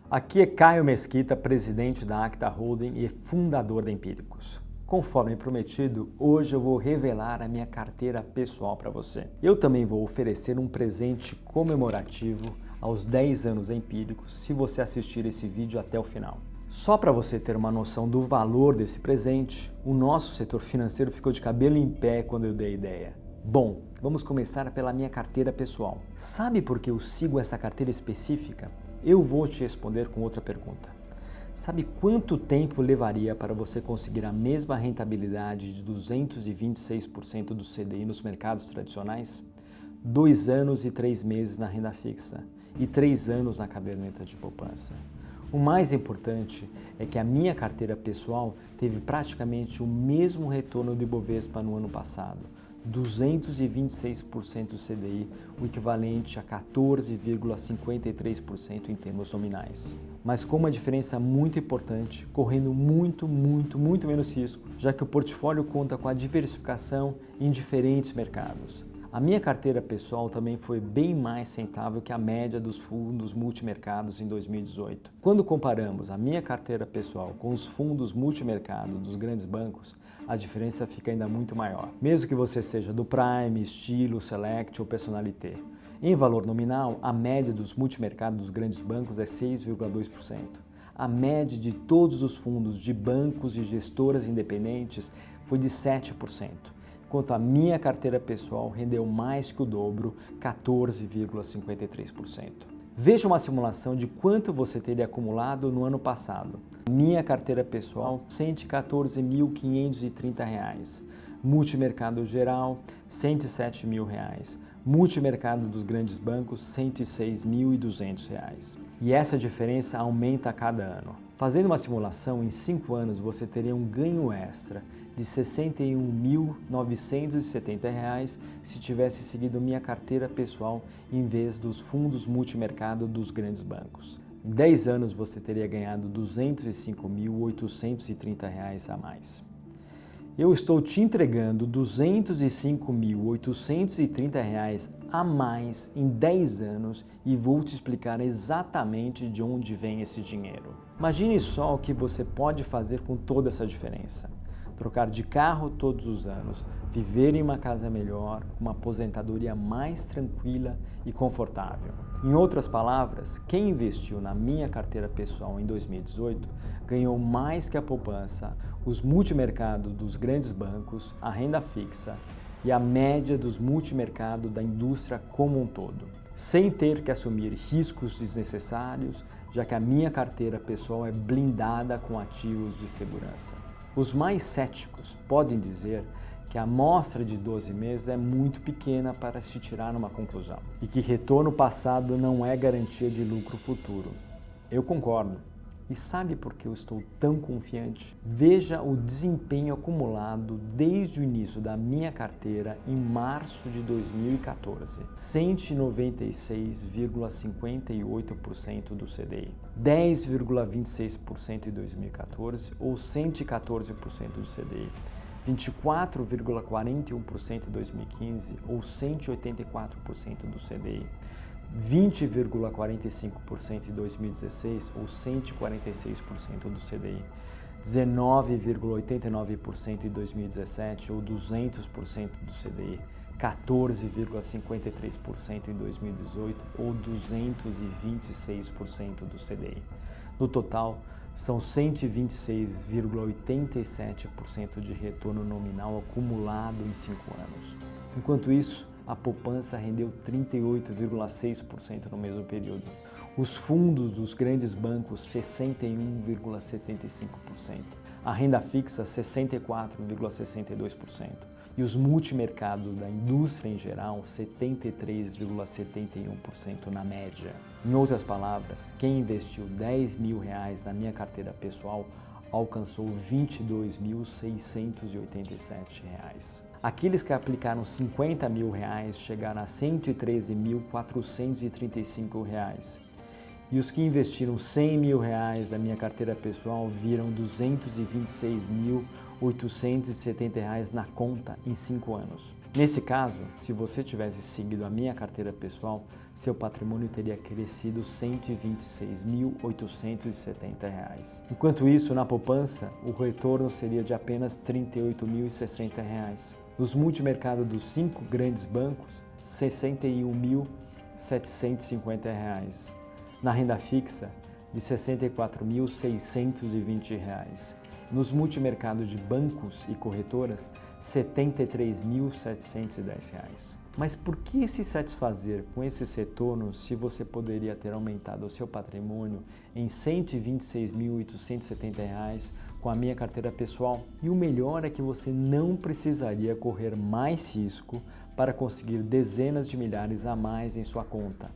Aqui é Caio Mesquita, presidente da Acta Holding e fundador da Empíricos. Conforme prometido, hoje eu vou revelar a minha carteira pessoal para você. Eu também vou oferecer um presente comemorativo aos 10 anos da Empíricos se você assistir esse vídeo até o final. Só para você ter uma noção do valor desse presente, o nosso setor financeiro ficou de cabelo em pé quando eu dei a ideia. Bom, vamos começar pela minha carteira pessoal. Sabe por que eu sigo essa carteira específica? Eu vou te responder com outra pergunta. Sabe quanto tempo levaria para você conseguir a mesma rentabilidade de 226% do CDI nos mercados tradicionais? 2 anos e 3 meses na renda fixa e 3 anos na caderneta de poupança. O mais importante é que a minha carteira pessoal teve praticamente o mesmo retorno do Ibovespa no ano passado, 226% do CDI, o equivalente a 14,53% em termos nominais. Mas com uma diferença muito importante, correndo muito menos risco, já que o portfólio conta com a diversificação em diferentes mercados. A minha carteira pessoal também foi bem mais rentável que a média dos fundos multimercados em 2018. Quando comparamos a minha carteira pessoal com os fundos multimercado dos grandes bancos, a diferença fica ainda muito maior. Mesmo que você seja do Prime, Estilo, Select ou Personalité. Em valor nominal, a média dos multimercados dos grandes bancos é 6,2%. A média de todos os fundos de bancos e gestoras independentes foi de 7%. Enquanto a minha carteira pessoal rendeu mais que o dobro, 14,53%. Veja uma simulação de quanto você teria acumulado no ano passado. Minha carteira pessoal, R$ 114.530. Multimercado geral, R$ 107.000. Multimercado dos grandes bancos, R$ 106.200. E essa diferença aumenta a cada ano. Fazendo uma simulação, em 5 anos você teria um ganho extra de R$ 61.970 se tivesse seguido minha carteira pessoal em vez dos fundos multimercado dos grandes bancos. Em 10 anos você teria ganhado R$ 205.830 a mais. Eu estou te entregando R$ 205.830 a mais em 10 anos e vou te explicar exatamente de onde vem esse dinheiro. Imagine só o que você pode fazer com toda essa diferença. Trocar de carro todos os anos, viver em uma casa melhor, com uma aposentadoria mais tranquila e confortável. Em outras palavras, quem investiu na minha carteira pessoal em 2018 ganhou mais que a poupança, os multimercados dos grandes bancos, a renda fixa e a média dos multimercados da indústria como um todo, sem ter que assumir riscos desnecessários, já que a minha carteira pessoal é blindada com ativos de segurança. Os mais céticos podem dizer que a amostra de 12 meses é muito pequena para se tirar uma conclusão e que retorno passado não é garantia de lucro futuro. Eu concordo. E sabe por que eu estou tão confiante? Veja o desempenho acumulado desde o início da minha carteira em março de 2014. 196,58% do CDI. 10,26% em 2014 ou 114% do CDI. 24,41% em 2015 ou 184% do CDI. 20,45% em 2016 ou 146% do CDI, 19,89% em 2017 ou 200% do CDI, 14,53% em 2018 ou 226% do CDI. No total, são 126,87% de retorno nominal acumulado em 5 anos. Enquanto isso, a poupança rendeu 38,6% no mesmo período. Os fundos dos grandes bancos, 61,75%. A renda fixa, 64,62%. E os multimercados da indústria em geral, 73,71% na média. Em outras palavras, quem investiu R$10.000 na minha carteira pessoal alcançou R$22.687. Aqueles que aplicaram R$50.000 chegaram a R$113.435. E os que investiram R$100.000 na minha carteira pessoal viram R$226.870 na conta em 5 anos. Nesse caso, se você tivesse seguido a minha carteira pessoal, seu patrimônio teria crescido R$ 126.870. Enquanto isso, na poupança, o retorno seria de apenas R$ 38.060. Nos multimercados dos 5 grandes bancos, R$ 61.750. Na renda fixa, de R$ 64.620. Nos multimercados de bancos e corretoras, R$ 73.710. Mas por que se satisfazer com esses retornos se você poderia ter aumentado o seu patrimônio em R$ 126.870 com a minha carteira pessoal? E o melhor é que você não precisaria correr mais risco para conseguir dezenas de milhares a mais em sua conta.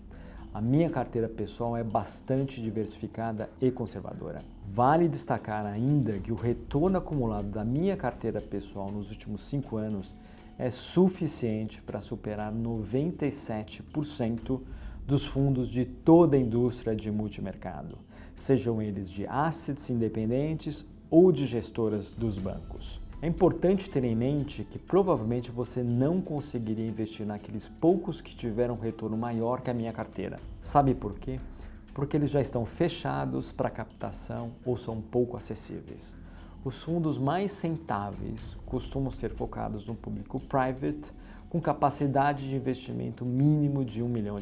A minha carteira pessoal é bastante diversificada e conservadora. Vale destacar ainda que o retorno acumulado da minha carteira pessoal nos últimos 5 anos é suficiente para superar 97% dos fundos de toda a indústria de multimercado, sejam eles de assets independentes ou de gestoras dos bancos. É importante ter em mente que provavelmente você não conseguiria investir naqueles poucos que tiveram um retorno maior que a minha carteira. Sabe por quê? Porque eles já estão fechados para captação ou são pouco acessíveis. Os fundos mais rentáveis costumam ser focados no público private, com capacidade de investimento mínimo de R$ 1 milhão.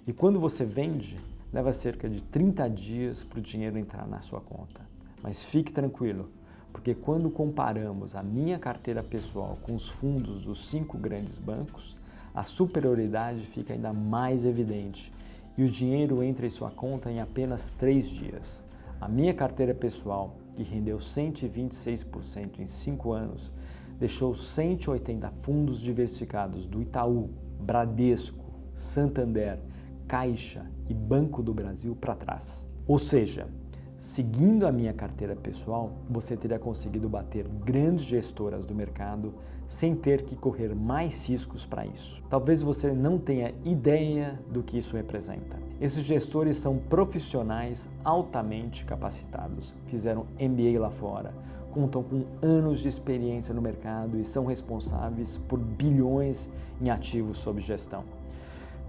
E quando você vende, leva cerca de 30 dias para o dinheiro entrar na sua conta. Mas fique tranquilo, porque quando comparamos a minha carteira pessoal com os fundos dos 5 grandes bancos, a superioridade fica ainda mais evidente e o dinheiro entra em sua conta em apenas 3 dias. A minha carteira pessoal, que rendeu 126% em 5 anos, deixou 180 fundos diversificados do Itaú, Bradesco, Santander, Caixa e Banco do Brasil para trás. Ou seja, seguindo a minha carteira pessoal, você teria conseguido bater grandes gestoras do mercado sem ter que correr mais riscos para isso. Talvez você não tenha ideia do que isso representa. Esses gestores são profissionais altamente capacitados, fizeram MBA lá fora, contam com anos de experiência no mercado e são responsáveis por bilhões em ativos sob gestão.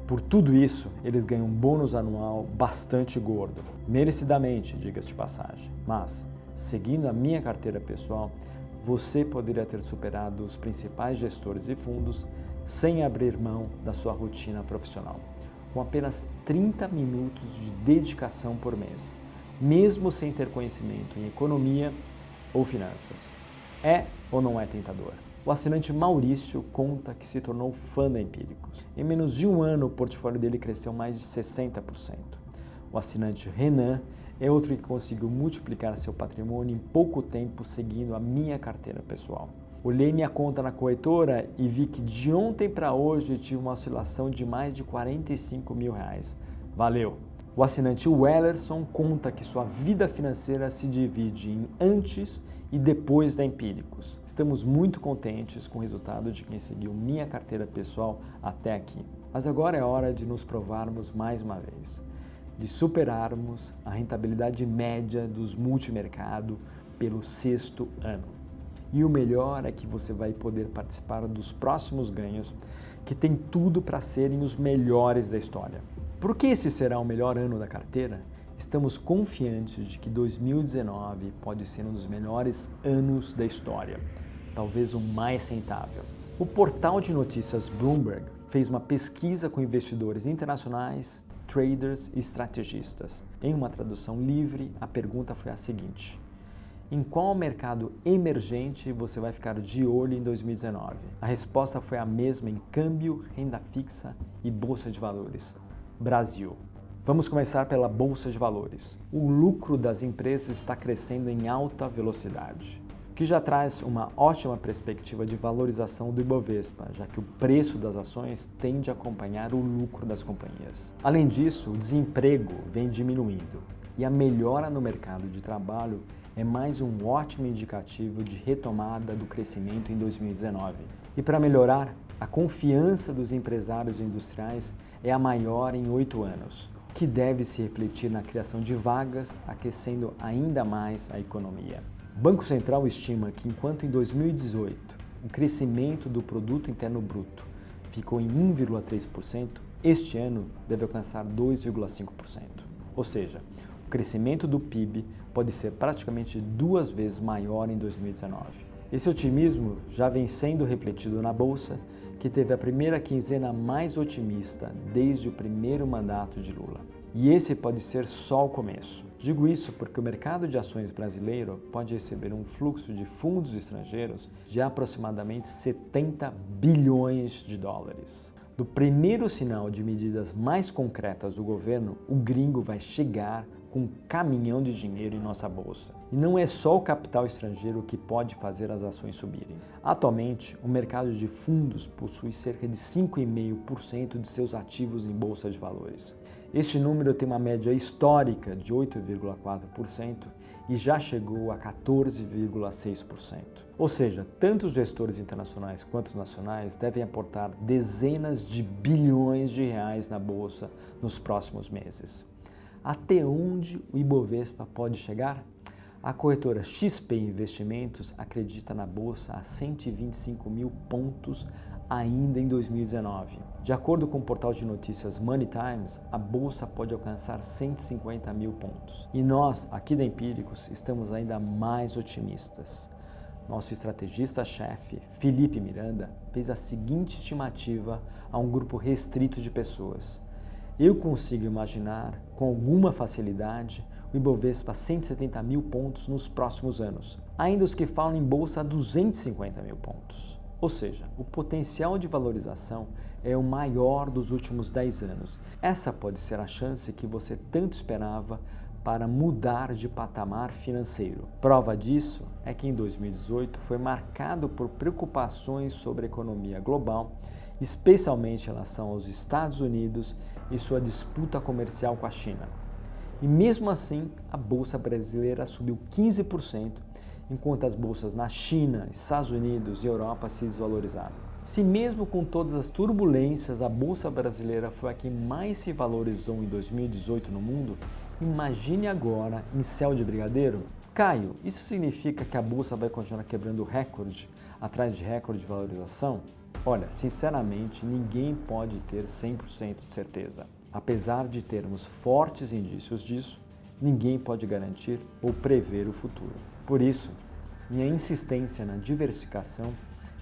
Por tudo isso, eles ganham um bônus anual bastante gordo, merecidamente, diga-se de passagem. Mas, seguindo a minha carteira pessoal, você poderia ter superado os principais gestores e fundos sem abrir mão da sua rotina profissional, com apenas 30 minutos de dedicação por mês, mesmo sem ter conhecimento em economia ou finanças. É ou não é tentador? O assinante Maurício conta que se tornou fã da Empíricos. Em menos de um ano, o portfólio dele cresceu mais de 60%. O assinante Renan é outro que conseguiu multiplicar seu patrimônio em pouco tempo seguindo a minha carteira pessoal. Olhei minha conta na corretora e vi que de ontem para hoje tive uma oscilação de mais de R$ 45 mil. Valeu! O assinante Wellerson conta que sua vida financeira se divide em antes e depois da Empíricos. Estamos muito contentes com o resultado de quem seguiu minha carteira pessoal até aqui. Mas agora é hora de nos provarmos mais uma vez, de superarmos a rentabilidade média dos multimercado pelo 6º ano. E o melhor é que você vai poder participar dos próximos ganhos, que tem tudo para serem os melhores da história. Por que esse será o melhor ano da carteira? Estamos confiantes de que 2019 pode ser um dos melhores anos da história, talvez o mais rentável. O portal de notícias Bloomberg fez uma pesquisa com investidores internacionais, traders e estrategistas. Em uma tradução livre, a pergunta foi a seguinte: em qual mercado emergente você vai ficar de olho em 2019? A resposta foi a mesma em câmbio, renda fixa e bolsa de valores. Brasil. Vamos começar pela Bolsa de Valores. O lucro das empresas está crescendo em alta velocidade, o que já traz uma ótima perspectiva de valorização do Ibovespa, já que o preço das ações tende a acompanhar o lucro das companhias. Além disso, o desemprego vem diminuindo e a melhora no mercado de trabalho é mais um ótimo indicativo de retomada do crescimento em 2019. E para melhorar, a confiança dos empresários industriais é a maior em 8 anos, o que deve se refletir na criação de vagas, aquecendo ainda mais a economia. O Banco Central estima que enquanto em 2018 o crescimento do produto interno bruto ficou em 1,3%, este ano deve alcançar 2,5%. Ou seja, o crescimento do PIB pode ser praticamente 2 vezes maior em 2019. Esse otimismo já vem sendo refletido na Bolsa, que teve a primeira quinzena mais otimista desde o primeiro mandato de Lula. E esse pode ser só o começo. Digo isso porque o mercado de ações brasileiro pode receber um fluxo de fundos estrangeiros de aproximadamente 70 bilhões de dólares. Do primeiro sinal de medidas mais concretas do governo, o gringo vai chegar com um caminhão de dinheiro em nossa bolsa. E não é só o capital estrangeiro que pode fazer as ações subirem. Atualmente, o mercado de fundos possui cerca de 5,5% de seus ativos em bolsa de valores. Este número tem uma média histórica de 8,4% e já chegou a 14,6%. Ou seja, tanto os gestores internacionais quanto os nacionais devem aportar dezenas de bilhões de reais na bolsa nos próximos meses. Até onde o Ibovespa pode chegar? A corretora XP Investimentos acredita na bolsa a 125 mil pontos ainda em 2019. De acordo com o portal de notícias Money Times, a bolsa pode alcançar 150 mil pontos. E nós, aqui da Empíricos, estamos ainda mais otimistas. Nosso estrategista-chefe, Felipe Miranda, fez a seguinte estimativa a um grupo restrito de pessoas. Eu consigo imaginar, com alguma facilidade, o Ibovespa a 170 mil pontos nos próximos anos. Ainda os que falam em bolsa a 250 mil pontos. Ou seja, o potencial de valorização é o maior dos últimos 10 anos. Essa pode ser a chance que você tanto esperava para mudar de patamar financeiro. Prova disso é que em 2018 foi marcado por preocupações sobre a economia global, especialmente em relação aos Estados Unidos e sua disputa comercial com a China. E mesmo assim, a Bolsa brasileira subiu 15%, enquanto as bolsas na China, Estados Unidos e Europa se desvalorizaram. Se mesmo com todas as turbulências a Bolsa brasileira foi a que mais se valorizou em 2018 no mundo, imagine agora em céu de brigadeiro. Caio, isso significa que a Bolsa vai continuar quebrando recorde atrás de recorde de valorização? Olha, sinceramente, ninguém pode ter 100% de certeza. Apesar de termos fortes indícios disso, ninguém pode garantir ou prever o futuro. Por isso, minha insistência na diversificação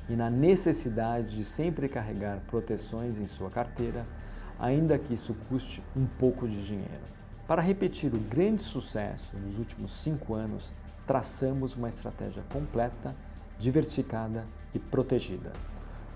e na necessidade de sempre carregar proteções em sua carteira, ainda que isso custe um pouco de dinheiro. Para repetir o grande sucesso dos últimos 5 anos, traçamos uma estratégia completa, diversificada e protegida,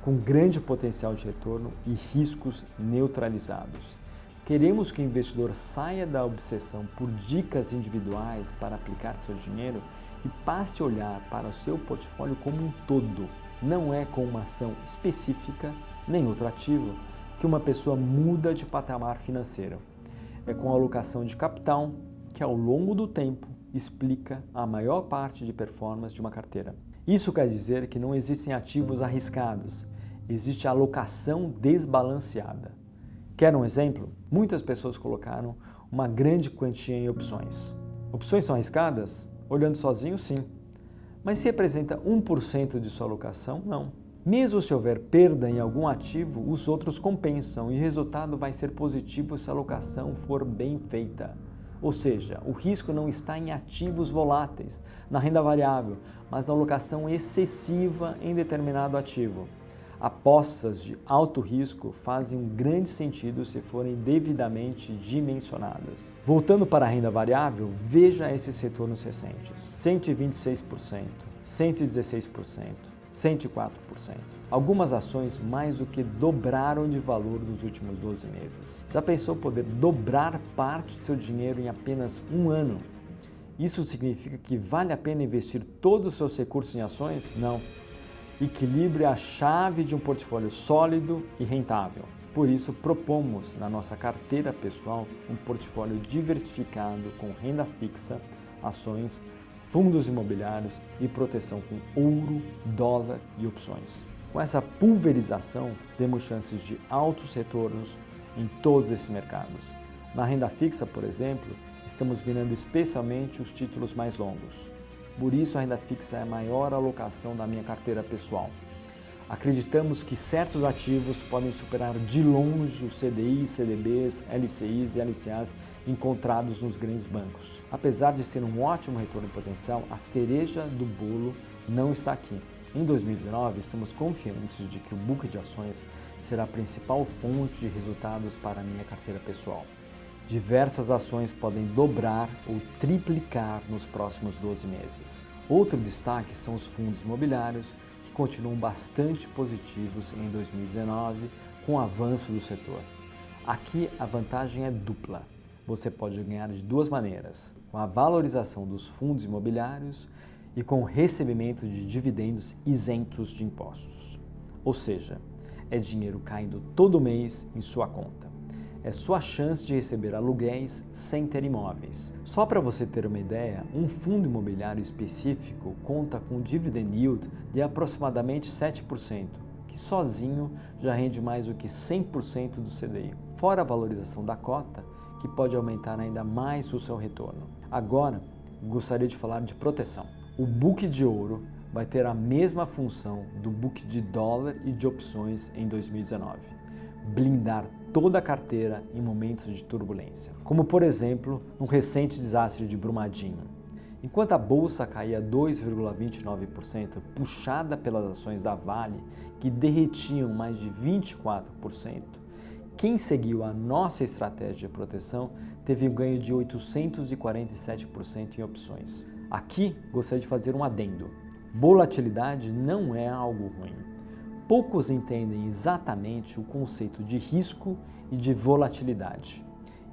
com grande potencial de retorno e riscos neutralizados. Queremos que o investidor saia da obsessão por dicas individuais para aplicar seu dinheiro e passe a olhar para o seu portfólio como um todo. Não é com uma ação específica, nem outro ativo, que uma pessoa muda de patamar financeiro. É com a alocação de capital que, ao longo do tempo, explica a maior parte de performance de uma carteira. Isso quer dizer que não existem ativos arriscados, existe alocação desbalanceada. Quer um exemplo? Muitas pessoas colocaram uma grande quantia em opções. Opções são arriscadas? Olhando sozinho, sim. Mas se representa 1% de sua alocação, não. Mesmo se houver perda em algum ativo, os outros compensam e o resultado vai ser positivo se a alocação for bem feita. Ou seja, o risco não está em ativos voláteis, na renda variável, mas na alocação excessiva em determinado ativo. Apostas de alto risco fazem um grande sentido se forem devidamente dimensionadas. Voltando para a renda variável, veja esses retornos recentes: 126%, 116%, 104%. Algumas ações mais do que dobraram de valor nos últimos 12 meses. Já pensou poder dobrar parte de seu dinheiro em apenas um ano? Isso significa que vale a pena investir todos os seus recursos em ações? Não. Equilíbrio é a chave de um portfólio sólido e rentável. Por isso, propomos na nossa carteira pessoal um portfólio diversificado com renda fixa, ações, fundos imobiliários e proteção com ouro, dólar e opções. Com essa pulverização, temos chances de altos retornos em todos esses mercados. Na renda fixa, por exemplo, estamos mirando especialmente os títulos mais longos. Por isso, a renda fixa é a maior alocação da minha carteira pessoal. Acreditamos que certos ativos podem superar de longe os CDIs, CDBs, LCIs e LCAs encontrados nos grandes bancos. Apesar de ser um ótimo retorno potencial, a cereja do bolo não está aqui. Em 2019, estamos confiantes de que o book de ações será a principal fonte de resultados para a minha carteira pessoal. Diversas ações podem dobrar ou triplicar nos próximos 12 meses. Outro destaque são os fundos imobiliários, que continuam bastante positivos em 2019 com o avanço do setor. Aqui a vantagem é dupla. Você pode ganhar de duas maneiras, com a valorização dos fundos imobiliários e com o recebimento de dividendos isentos de impostos. Ou seja, é dinheiro caindo todo mês em sua conta. É sua chance de receber aluguéis sem ter imóveis. Só para você ter uma ideia, um fundo imobiliário específico conta com um dividend yield de aproximadamente 7%, que sozinho já rende mais do que 100% do CDI, fora a valorização da cota, que pode aumentar ainda mais o seu retorno. Agora, gostaria de falar de proteção. O book de ouro vai ter a mesma função do book de dólar e de opções em 2019. Blindar toda a carteira em momentos de turbulência, como por exemplo no recente desastre de Brumadinho. Enquanto a bolsa caía 2,29%, puxada pelas ações da Vale, que derretiam mais de 24%, quem seguiu a nossa estratégia de proteção teve um ganho de 847% em opções. Aqui gostaria de fazer um adendo. Volatilidade não é algo ruim. Poucos entendem exatamente o conceito de risco e de volatilidade.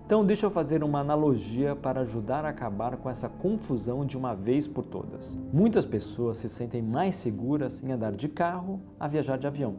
Então deixa eu fazer uma analogia para ajudar a acabar com essa confusão de uma vez por todas. Muitas pessoas se sentem mais seguras em andar de carro a viajar de avião.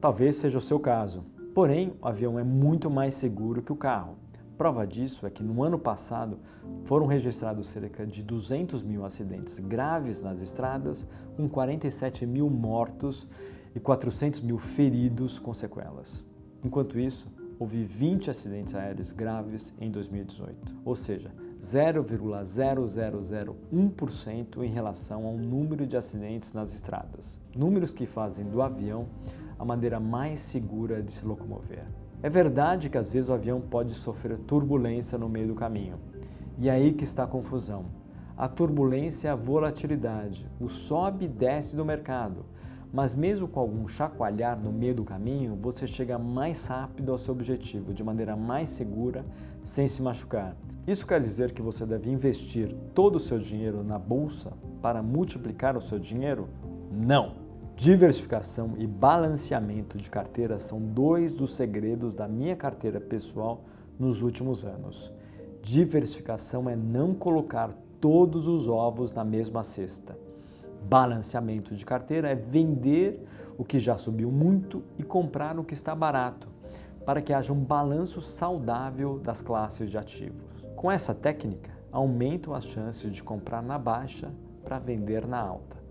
Talvez seja o seu caso. Porém, o avião é muito mais seguro que o carro. Prova disso é que no ano passado foram registrados cerca de 200 mil acidentes graves nas estradas, com 47 mil mortos e 400 mil feridos com sequelas. Enquanto isso, houve 20 acidentes aéreos graves em 2018, ou seja, 0,0001% em relação ao número de acidentes nas estradas. Números que fazem do avião a maneira mais segura de se locomover. É verdade que às vezes o avião pode sofrer turbulência no meio do caminho. E é aí que está a confusão. A turbulência é a volatilidade, o sobe e desce do mercado. Mas mesmo com algum chacoalhar no meio do caminho, você chega mais rápido ao seu objetivo, de maneira mais segura, sem se machucar. Isso quer dizer que você deve investir todo o seu dinheiro na bolsa para multiplicar o seu dinheiro? Não! Diversificação e balanceamento de carteira são dois dos segredos da minha carteira pessoal nos últimos anos. Diversificação é não colocar todos os ovos na mesma cesta. Balanceamento de carteira é vender o que já subiu muito e comprar o que está barato, para que haja um balanço saudável das classes de ativos. Com essa técnica, aumentam as chances de comprar na baixa para vender na alta,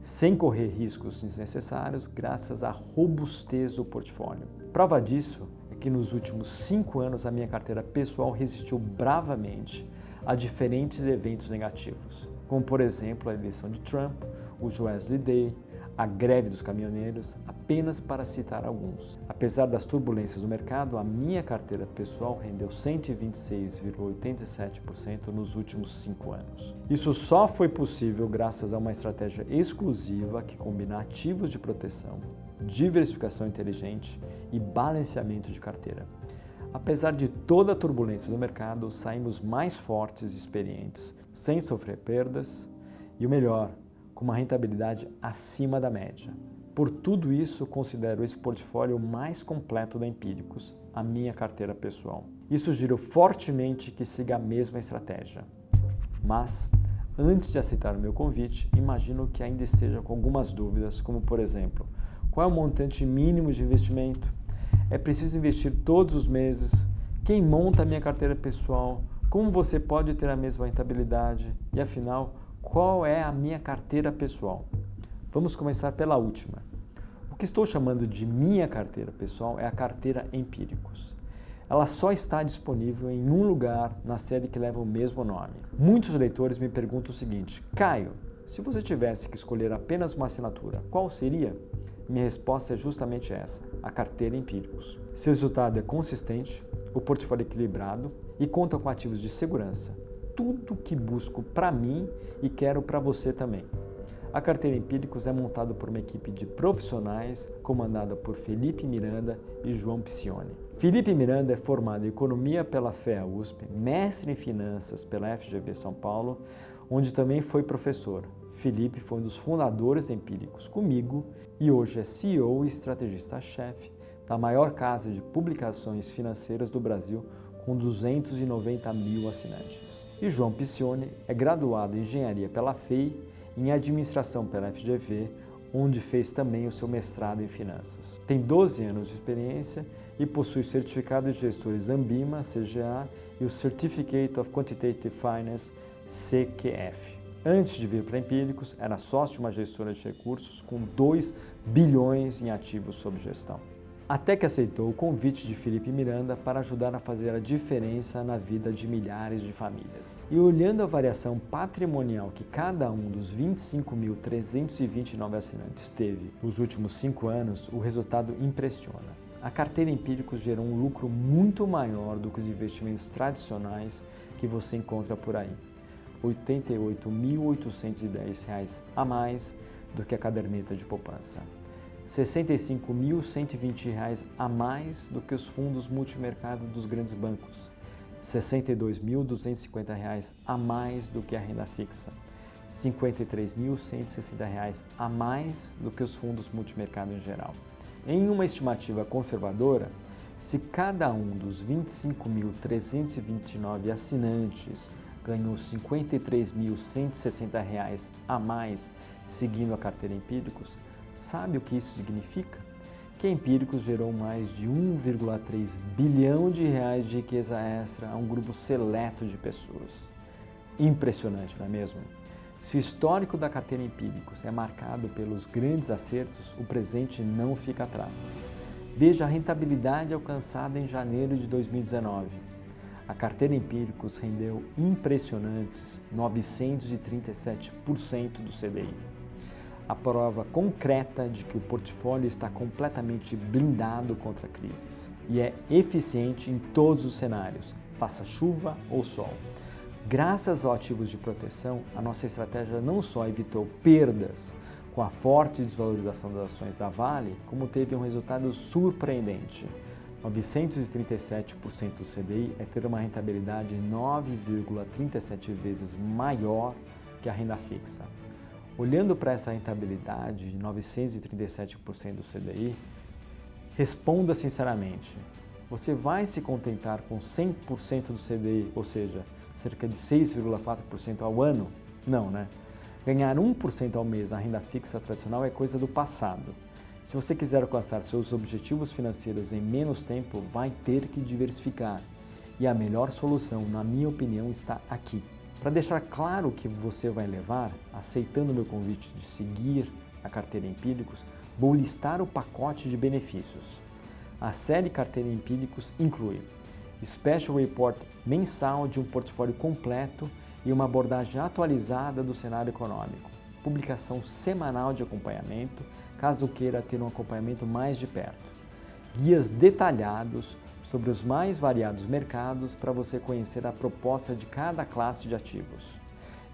sem correr riscos desnecessários graças à robustez do portfólio. Prova disso é que nos últimos 5 anos a minha carteira pessoal resistiu bravamente a diferentes eventos negativos, como por exemplo a eleição de Trump, o Wesley Day, a greve dos caminhoneiros, apenas para citar alguns. Apesar das turbulências do mercado, a minha carteira pessoal rendeu 126,87% nos últimos 5 anos. Isso só foi possível graças a uma estratégia exclusiva que combina ativos de proteção, diversificação inteligente e balanceamento de carteira. Apesar de toda a turbulência do mercado, saímos mais fortes e experientes, sem sofrer perdas e o melhor, com uma rentabilidade acima da média. Por tudo isso, considero esse portfólio mais completo da Empíricos, a minha carteira pessoal. E sugiro fortemente que siga a mesma estratégia. Mas, antes de aceitar o meu convite, imagino que ainda esteja com algumas dúvidas, como por exemplo, qual é o montante mínimo de investimento? É preciso investir todos os meses? Quem monta a minha carteira pessoal? Como você pode ter a mesma rentabilidade? E afinal, qual é a minha carteira pessoal? Vamos começar pela última. O que estou chamando de minha carteira pessoal é a carteira Empíricos. Ela só está disponível em um lugar na série que leva o mesmo nome. Muitos leitores me perguntam o seguinte: Caio, se você tivesse que escolher apenas uma assinatura, qual seria? Minha resposta é justamente essa, a carteira Empíricos. Seu resultado é consistente, o portfólio equilibrado e conta com ativos de segurança. Tudo que busco para mim e quero para você também. A carteira Empíricos é montada por uma equipe de profissionais comandada por Felipe Miranda e João Piccioni. Felipe Miranda é formado em Economia pela FEA USP, mestre em Finanças pela FGV São Paulo, onde também foi professor. Felipe foi um dos fundadores da Empíricos comigo e hoje é CEO e estrategista-chefe da maior casa de publicações financeiras do Brasil, com 290 mil assinantes. E João Piccioni é graduado em Engenharia pela FEI e em Administração pela FGV, onde fez também o seu mestrado em Finanças. Tem 12 anos de experiência e possui certificado de gestores Ambima, CGA, e o Certificate of Quantitative Finance, CQF. Antes de vir para Empíricos, era sócio de uma gestora de recursos com 2 bilhões em ativos sob gestão. Até que aceitou o convite de Felipe Miranda para ajudar a fazer a diferença na vida de milhares de famílias. E olhando a variação patrimonial que cada um dos 25.329 assinantes teve nos últimos 5 anos, o resultado impressiona. A carteira Empíricos gerou um lucro muito maior do que os investimentos tradicionais que você encontra por aí. R$ 88.810 a mais do que a caderneta de poupança. R$ 65.120 a mais do que os fundos multimercado dos grandes bancos, R$ 62.250 a mais do que a renda fixa, R$ 53.160 a mais do que os fundos multimercado em geral. Em uma estimativa conservadora, se cada um dos 25.329 assinantes ganhou R$ 53.160 a mais seguindo a carteira Empíricos, sabe o que isso significa? Que a Empíricos gerou mais de 1,3 bilhão de reais de riqueza extra a um grupo seleto de pessoas. Impressionante, não é mesmo? Se o histórico da carteira Empíricos é marcado pelos grandes acertos, o presente não fica atrás. Veja a rentabilidade alcançada em janeiro de 2019. A carteira Empíricos rendeu impressionantes 937% do CDI. A prova concreta de que o portfólio está completamente blindado contra crises e é eficiente em todos os cenários, faça chuva ou sol. Graças aos ativos de proteção, a nossa estratégia não só evitou perdas com a forte desvalorização das ações da Vale, como teve um resultado surpreendente. 937% do CDI é ter uma rentabilidade 9,37 vezes maior que a renda fixa. Olhando para essa rentabilidade de 937% do CDI, responda sinceramente, você vai se contentar com 100% do CDI, ou seja, cerca de 6,4% ao ano? Não, né? Ganhar 1% ao mês na renda fixa tradicional é coisa do passado. Se você quiser alcançar seus objetivos financeiros em menos tempo, vai ter que diversificar. E a melhor solução, na minha opinião, está aqui. Para deixar claro o que você vai levar, aceitando o meu convite de seguir a carteira Empíricos, vou listar o pacote de benefícios. A série Carteira Empíricos inclui Special Report mensal de um portfólio completo e uma abordagem atualizada do cenário econômico, publicação semanal de acompanhamento, caso queira ter um acompanhamento mais de perto, guias detalhados sobre os mais variados mercados para você conhecer a proposta de cada classe de ativos.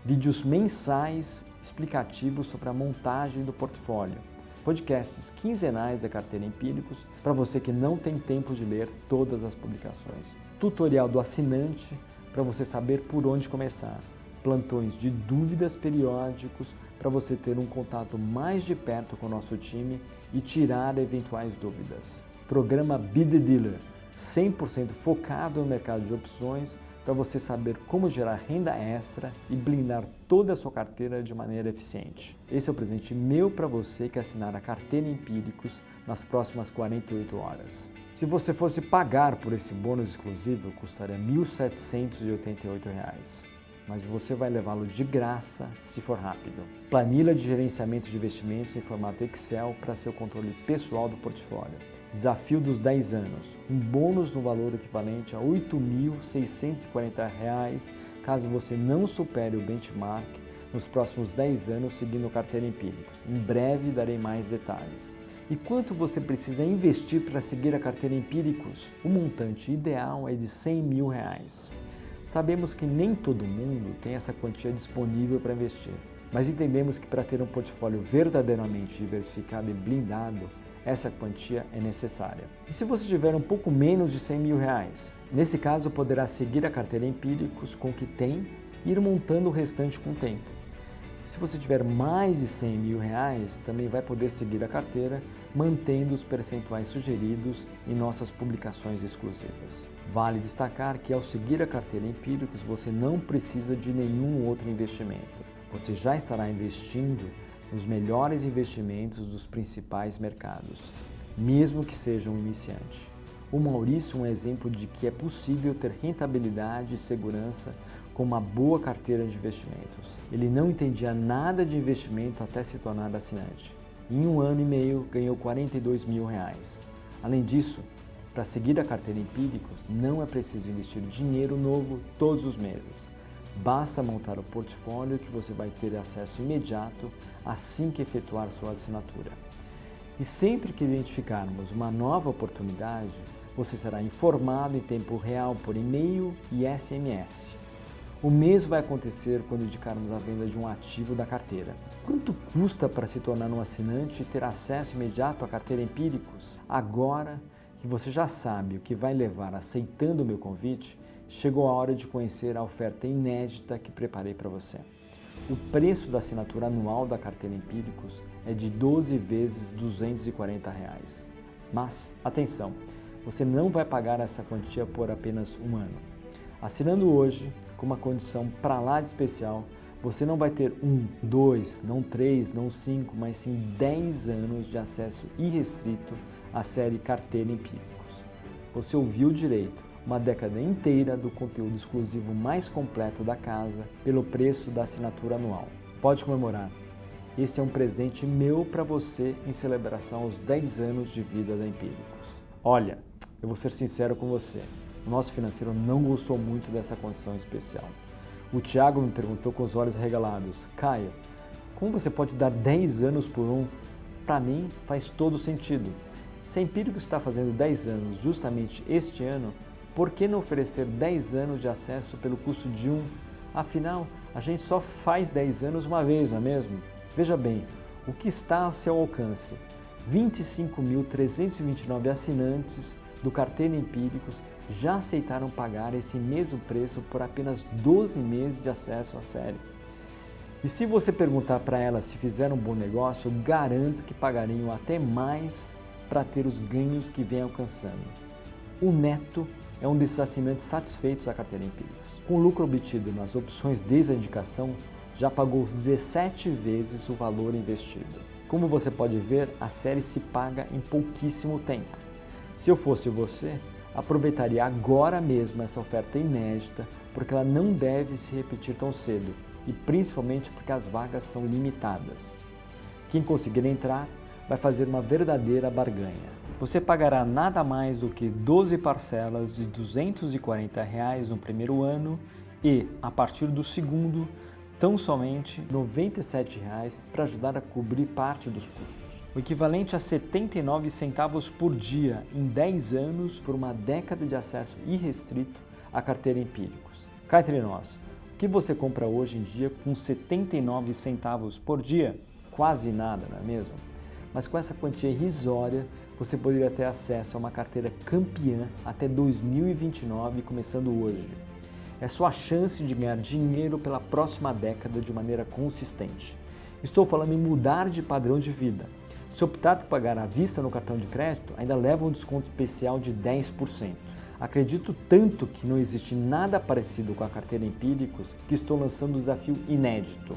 Vídeos mensais explicativos sobre a montagem do portfólio. Podcasts quinzenais da carteira Empíricos para você que não tem tempo de ler todas as publicações. Tutorial do assinante para você saber por onde começar. Plantões de dúvidas periódicos para você ter um contato mais de perto com o nosso time e tirar eventuais dúvidas. Programa Be the Dealer, 100% focado no mercado de opções para você saber como gerar renda extra e blindar toda a sua carteira de maneira eficiente. Esse é o presente meu para você que assinar a carteira Empíricos nas próximas 48 horas. Se você fosse pagar por esse bônus exclusivo, custaria R$ 1.788, mas você vai levá-lo de graça se for rápido. Planilha de gerenciamento de investimentos em formato Excel para seu controle pessoal do portfólio. Desafio dos 10 anos, um bônus no valor equivalente a R$ 8.640 caso você não supere o benchmark nos próximos 10 anos seguindo a carteira Empíricos. Em breve darei mais detalhes. E quanto você precisa investir para seguir a carteira Empíricos? O montante ideal é de R$100 mil. Sabemos que nem todo mundo tem essa quantia disponível para investir, mas entendemos que para ter um portfólio verdadeiramente diversificado e blindado, essa quantia é necessária. E se você tiver um pouco menos de R$100 mil? Nesse caso, poderá seguir a carteira Empíricos com o que tem e ir montando o restante com o tempo. Se você tiver mais de R$100 mil, também vai poder seguir a carteira, mantendo os percentuais sugeridos em nossas publicações exclusivas. Vale destacar que ao seguir a carteira Empíricos, você não precisa de nenhum outro investimento. Você já estará investindo nos melhores investimentos dos principais mercados, mesmo que seja um iniciante. O Maurício é um exemplo de que é possível ter rentabilidade e segurança com uma boa carteira de investimentos. Ele não entendia nada de investimento até se tornar assinante. Em 1 ano e meio, ganhou R$42 mil. Além disso, para seguir a carteira Empíricos, não é preciso investir dinheiro novo todos os meses. Basta montar o portfólio que você vai ter acesso imediato assim que efetuar sua assinatura. E sempre que identificarmos uma nova oportunidade, você será informado em tempo real por e-mail e SMS. O mesmo vai acontecer quando indicarmos a venda de um ativo da carteira. Quanto custa para se tornar um assinante e ter acesso imediato à carteira Empíricos? Agora que você já sabe o que vai levar aceitando o meu convite, chegou a hora de conhecer a oferta inédita que preparei para você. O preço da assinatura anual da carteira Empíricos é de 12 vezes R$240. Mas, atenção, você não vai pagar essa quantia por apenas um ano. Assinando hoje, com uma condição para lá de especial, você não vai ter 1, 2, não 3, não 5, mas sim 10 anos de acesso irrestrito à série Carteira Empíricos. Você ouviu direito, uma década inteira do conteúdo exclusivo mais completo da casa pelo preço da assinatura anual. Pode comemorar. Esse é um presente meu para você em celebração aos 10 anos de vida da Empíricos. Olha, eu vou ser sincero com você. O nosso financeiro não gostou muito dessa condição especial. O Thiago me perguntou com os olhos regalados: Caio, como você pode dar 10 anos por um? Para mim, faz todo sentido. Se a Empíricos está fazendo 10 anos justamente este ano, por que não oferecer 10 anos de acesso pelo custo de um? Afinal, a gente só faz 10 anos uma vez, não é mesmo? Veja bem, o que está ao seu alcance? 25.329 assinantes do Carteira Empíricos já aceitaram pagar esse mesmo preço por apenas 12 meses de acesso à série. E se você perguntar para elas se fizeram um bom negócio, eu garanto que pagariam até mais para ter os ganhos que vem alcançando. O Neto é um desses assinantes satisfeitos da Carteira Empíricos. Com o lucro obtido nas opções desde a indicação, já pagou 17 vezes o valor investido. Como você pode ver, a série se paga em pouquíssimo tempo. Se eu fosse você, aproveitaria agora mesmo essa oferta inédita, porque ela não deve se repetir tão cedo e principalmente porque as vagas são limitadas. Quem conseguir entrar vai fazer uma verdadeira barganha. Você pagará nada mais do que 12 parcelas de R$ 240 no primeiro ano e, a partir do segundo, tão somente R$ 97 para ajudar a cobrir parte dos custos. O equivalente a 79 centavos por dia em 10 anos por uma década de acesso irrestrito à Carteira Empíricos. Cá entre nós, o que você compra hoje em dia com 79 centavos por dia? Quase nada, não é mesmo? Mas com essa quantia irrisória, você poderia ter acesso a uma carteira campeã até 2029, começando hoje. É sua chance de ganhar dinheiro pela próxima década de maneira consistente. Estou falando em mudar de padrão de vida. Se optar por pagar à vista no cartão de crédito, ainda leva um desconto especial de 10%. Acredito tanto que não existe nada parecido com a Carteira Empíricos que estou lançando um desafio inédito.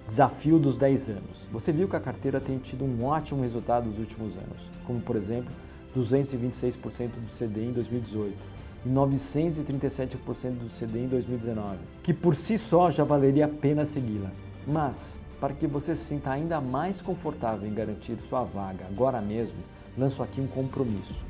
Desafio dos 10 anos. Você viu que a carteira tem tido um ótimo resultado nos últimos anos, como por exemplo, 226% do CDI em 2018 e 937% do CDI em 2019, que por si só já valeria a pena segui-la. Mas, para que você se sinta ainda mais confortável em garantir sua vaga agora mesmo, lanço aqui um compromisso.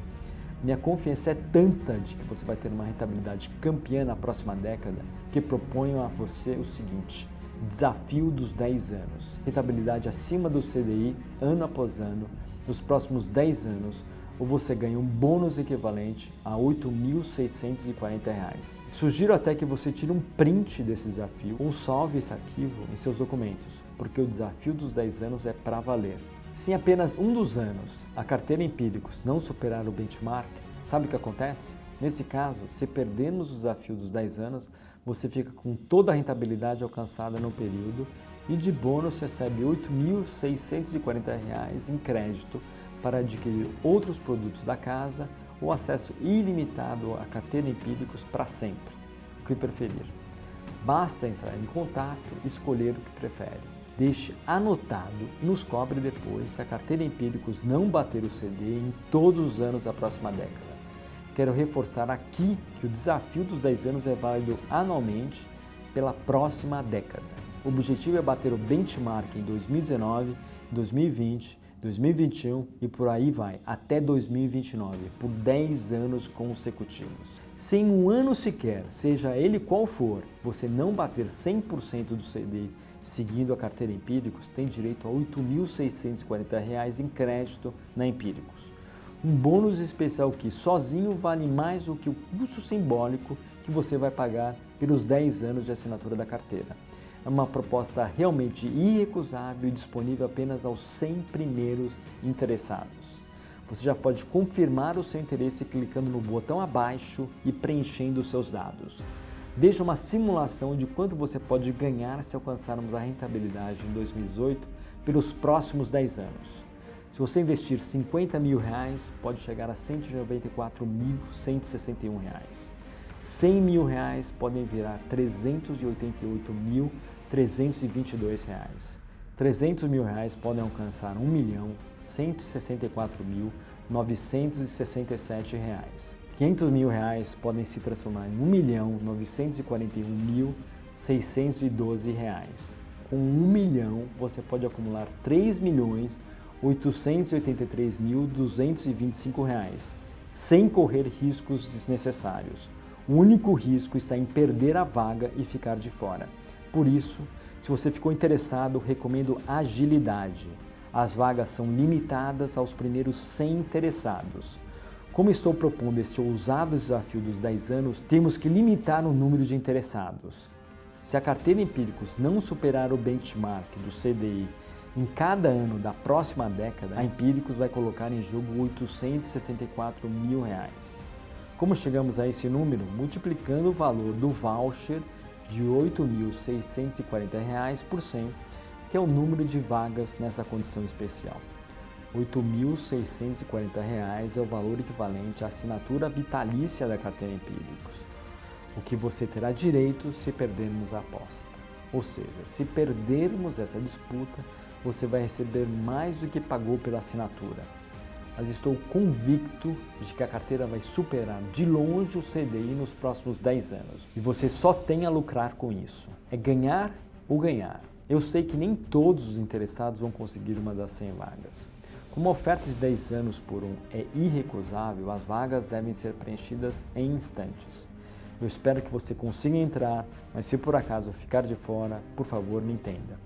Minha confiança é tanta de que você vai ter uma rentabilidade campeã na próxima década que proponho a você o seguinte: Desafio dos 10 anos. Rentabilidade acima do CDI ano após ano, nos próximos 10 anos, ou você ganha um bônus equivalente a R$ 8.640. Sugiro até que você tire um print desse desafio ou salve esse arquivo em seus documentos, porque o desafio dos 10 anos é para valer. Se em apenas um dos anos a carteira Empíricos não superar o benchmark, sabe o que acontece? Nesse caso, se perdermos o desafio dos 10 anos, você fica com toda a rentabilidade alcançada no período e de bônus recebe R$ 8.640 em crédito para adquirir outros produtos da casa ou acesso ilimitado à carteira Empíricos para sempre, o que preferir. Basta entrar em contato e escolher o que prefere. Deixe anotado e nos cobre depois se a carteira Empíricos não bater o CD em todos os anos da próxima década. Quero reforçar aqui que o desafio dos 10 anos é válido anualmente pela próxima década. O objetivo é bater o benchmark em 2019, 2020, 2021 e por aí vai, até 2029, por 10 anos consecutivos. Se em um ano sequer, seja ele qual for, você não bater 100% do CD seguindo a carteira Empíricos, tem direito a R$ 8.640 em crédito na Empíricos. Um bônus especial que sozinho vale mais do que o custo simbólico que você vai pagar pelos 10 anos de assinatura da carteira. É uma proposta realmente irrecusável e disponível apenas aos 100 primeiros interessados. Você já pode confirmar o seu interesse clicando no botão abaixo e preenchendo os seus dados. Veja uma simulação de quanto você pode ganhar se alcançarmos a rentabilidade em 2018 pelos próximos 10 anos. Se você investir R$ 50 mil, pode chegar a R$ 194.161. R$ 100 mil podem virar R$ 388.322. R$ 300 mil podem alcançar R$ 1.164.967. R$ 500 mil podem se transformar em R$ 1.941.612. Com R$ 1 milhão, você pode acumular R$ 3.883.225, sem correr riscos desnecessários. O único risco está em perder a vaga e ficar de fora. Por isso, se você ficou interessado, recomendo agilidade. As vagas são limitadas aos primeiros 100 interessados. Como estou propondo este ousado desafio dos 10 anos, temos que limitar o número de interessados. Se a carteira Empíricos não superar o benchmark do CDI em cada ano da próxima década, a Empíricos vai colocar em jogo R$ 864 mil. Como chegamos a esse número? Multiplicando o valor do voucher de R$ 8.640 por 100, que é o número de vagas nessa condição especial. R$ 8.640 é o valor equivalente à assinatura vitalícia da carteira Empíricos, o que você terá direito se perdermos a aposta. Ou seja, se perdermos essa disputa, você vai receber mais do que pagou pela assinatura. Mas estou convicto de que a carteira vai superar de longe o CDI nos próximos 10 anos. E você só tem a lucrar com isso. É ganhar ou ganhar. Eu sei que nem todos os interessados vão conseguir uma das 100 vagas. Como a oferta de 10 anos por um é irrecusável, as vagas devem ser preenchidas em instantes. Eu espero que você consiga entrar, mas se por acaso ficar de fora, por favor, me entenda.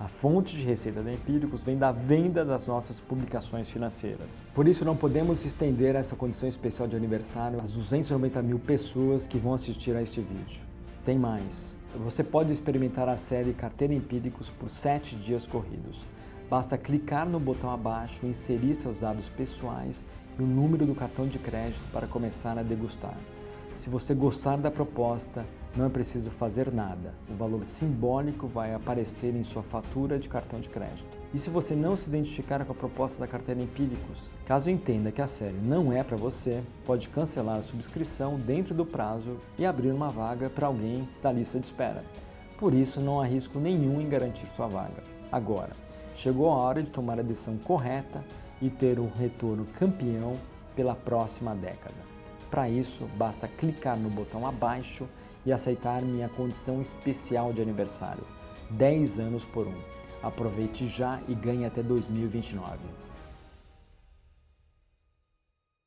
A fonte de receita da Empíricos vem da venda das nossas publicações financeiras. Por isso, não podemos estender essa condição especial de aniversário às 290 mil pessoas que vão assistir a este vídeo. Tem mais. Você pode experimentar a série Carteira Empíricos por 7 dias corridos. Basta clicar no botão abaixo, inserir seus dados pessoais e o número do cartão de crédito para começar a degustar. Se você gostar da proposta, não é preciso fazer nada. O valor simbólico vai aparecer em sua fatura de cartão de crédito. E se você não se identificar com a proposta da carteira Empíricos, caso entenda que a série não é para você, pode cancelar a subscrição dentro do prazo e abrir uma vaga para alguém da lista de espera. Por isso, não há risco nenhum em garantir sua vaga. Agora, chegou a hora de tomar a decisão correta e ter um retorno campeão pela próxima década. Para isso, basta clicar no botão abaixo e aceitar minha condição especial de aniversário, 10 anos por um. Aproveite já e ganhe até 2029.